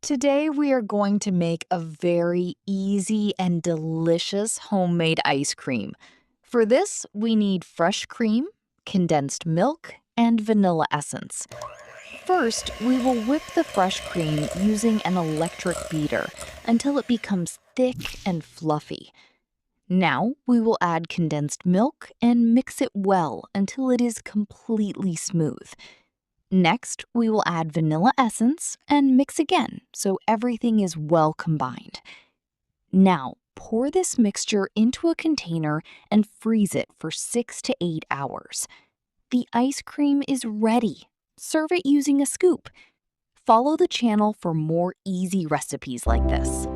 Today, we are going to make a very easy and delicious homemade ice cream. For this, we need fresh cream, condensed milk, and vanilla essence. First, we will whip the fresh cream using an electric beater until it becomes thick and fluffy. Now, we will add condensed milk and mix it well until it is completely smooth. Next, we will add vanilla essence and mix again so everything is well combined. Now, pour this mixture into a container and freeze it for 6 to 8 hours. The ice cream is ready. Serve it using a scoop. Follow the channel for more easy recipes like this.